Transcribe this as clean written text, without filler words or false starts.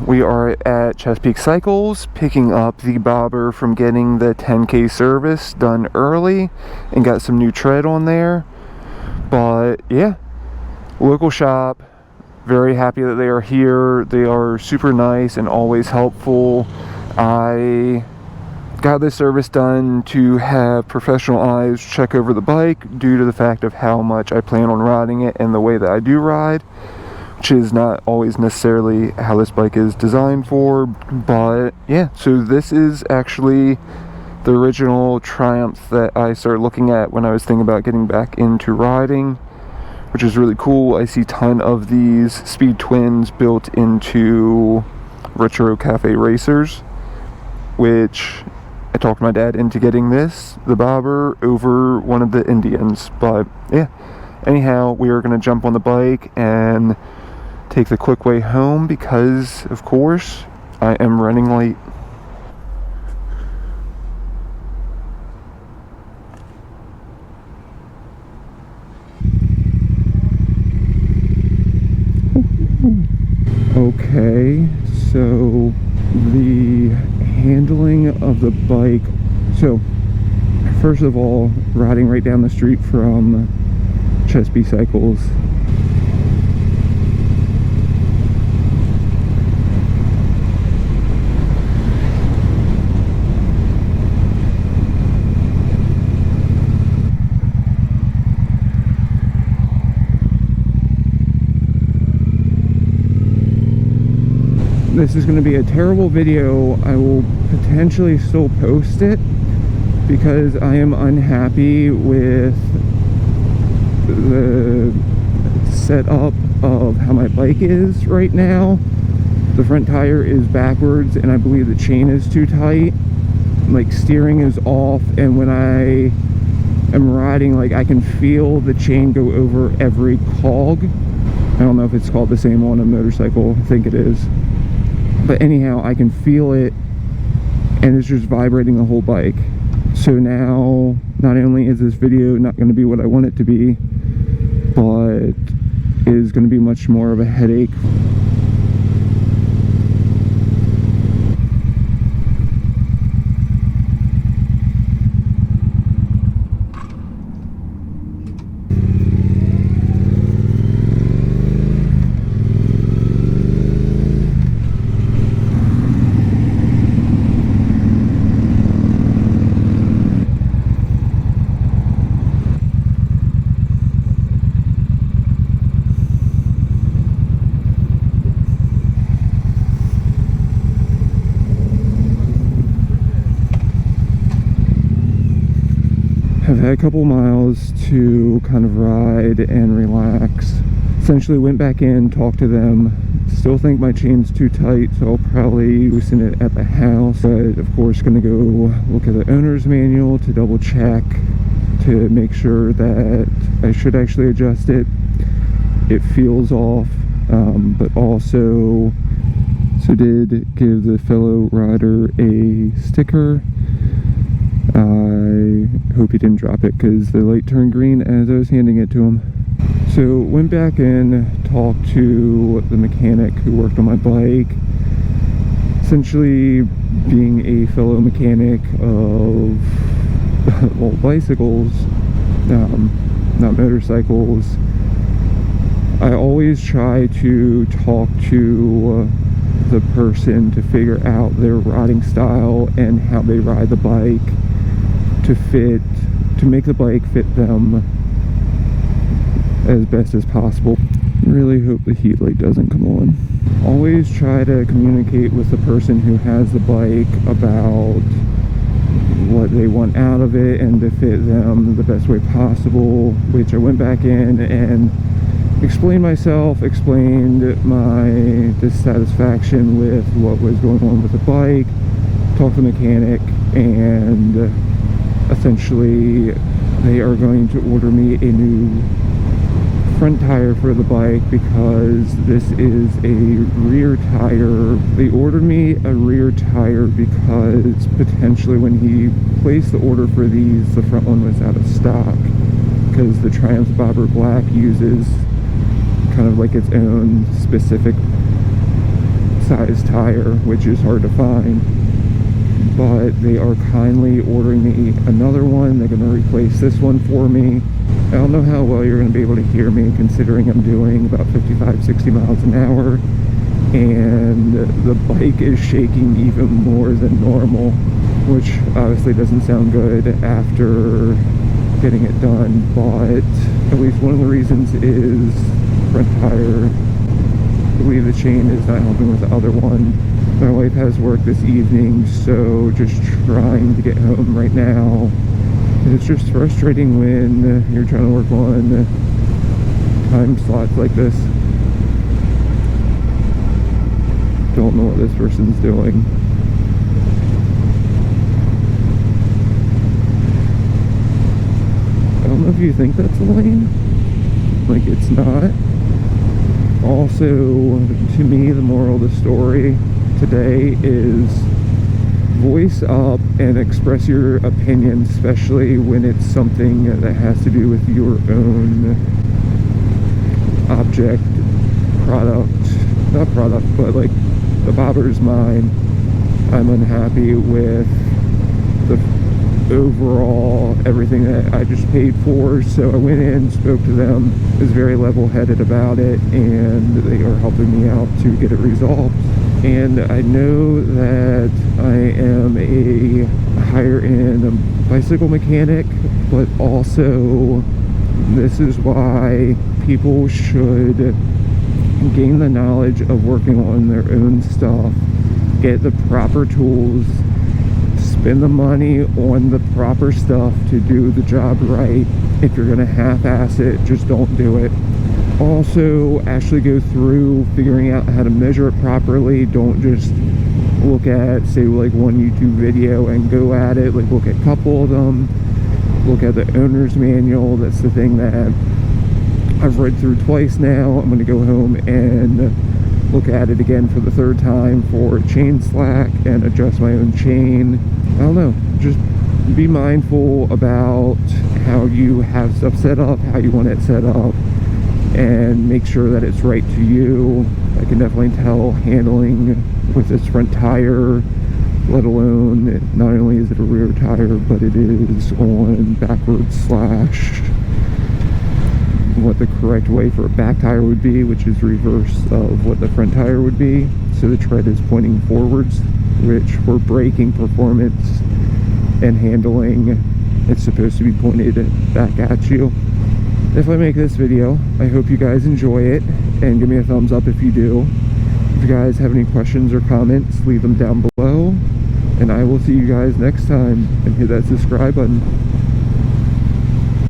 We are at Chesapeake Cycles, picking up the bobber from getting the 10K service done early and got some new tread on there. But yeah, local shop, very happy that they are here. They are super nice and always helpful. I got this service done to have professional eyes check over the bike due to the fact of how much I plan on riding it and the way that I do ride, which is not always necessarily how this bike is designed for. But yeah, so this is actually the original Triumph that I started looking at when I was thinking about getting back into riding, which is really cool. I see a ton of these Speed Twins built into retro cafe racers, which I talked my dad into getting the bobber over one of the Indians. But yeah, anyhow, we are going to jump on the bike and take the quick way home because, of course, I am running late. Okay, so the handling of the bike. So, first of all, riding right down the street from Chesapeake Cycles. This is going to be a terrible video. I will potentially still post it because I am unhappy with the setup of how my bike is right now. The front tire is backwards and I believe the chain is too tight. Like, steering is off, and when I am riding, like, I can feel the chain go over every cog. I don't know if it's called the same on a motorcycle. I think it is. But anyhow, I can feel it, and it's just vibrating the whole bike. So now, not only is this video not going to be what I want it to be, but it is going to be much more of a headache. I've had a couple miles to kind of ride and relax. Essentially went back in, talked to them. Still think my chain's too tight, so I'll probably loosen it at the house. But of course, gonna go look at the owner's manual to double check to make sure that I should actually adjust it. It feels off, but also did give the fellow rider a sticker. I hope he didn't drop it because the light turned green as I was handing it to him. So went back in, talked to the mechanic who worked on my bike. Essentially, being a fellow mechanic of well, bicycles, not motorcycles, I always try to talk to the person to figure out their riding style and how they ride the bike to make the bike fit them as best as possible. Really hope the heat light doesn't come on. Always try to communicate with the person who has the bike about what they want out of it and to fit them the best way possible, which I went back in and explained myself, explained my dissatisfaction with what was going on with the bike, talked to the mechanic, and essentially they are going to order me a new front tire for the bike because this is a rear tire. They ordered me a rear tire because potentially when he placed the order for these, the front one was out of stock because the Triumph Bobber Black uses kind of like its own specific size tire, which is hard to find. But they are kindly ordering me another one. They're going to replace this one for me. I don't know how well you're going to be able to hear me, considering I'm doing about 55-60 miles an hour, and the bike is shaking even more than normal, which obviously doesn't sound good after getting it done. But at least one of the reasons is front tire. I believe the chain is not helping with the other one. My wife has work this evening, so just trying to get home right now. It's just frustrating when you're trying to work on time slots like this. Don't know what this person's doing. I don't know if you think that's a lane. Like, it's not. Also, to me, the moral of the story today is voice up and express your opinion, especially when it's something that has to do with your own object, product, not product, but like the bobber's mine. I'm unhappy with the overall everything that I just paid for, so I went in, spoke to them, was very level-headed about it, and they are helping me out to get it resolved. And I know that I am a higher-end bicycle mechanic, but also this is why people should gain the knowledge of working on their own stuff, get the proper tools, spend the money on the proper stuff to do the job right. If you're going to half-ass it, just don't do it. Also, actually go through figuring out how to measure it properly. Don't just look at, say, like one YouTube video and go at it. Like, look at a couple of them. Look at the owner's manual. That's the thing that I've read through twice now. I'm going to go home and look at it again for the third time for chain slack and adjust my own chain. I don't know. Just be mindful about how you have stuff set up, how you want it set up, and make sure that it's right to you. I can definitely tell handling with this front tire, let alone not only is it a rear tire, but it is on backwards slash what the correct way for a back tire would be, which is reverse of what the front tire would be. So the tread is pointing forwards, which for braking performance and handling, it's supposed to be pointed back at you. If I make this video, I hope you guys enjoy it, and give me a thumbs up if you do. If you guys have any questions or comments, leave them down below, and I will see you guys next time, and hit that subscribe button.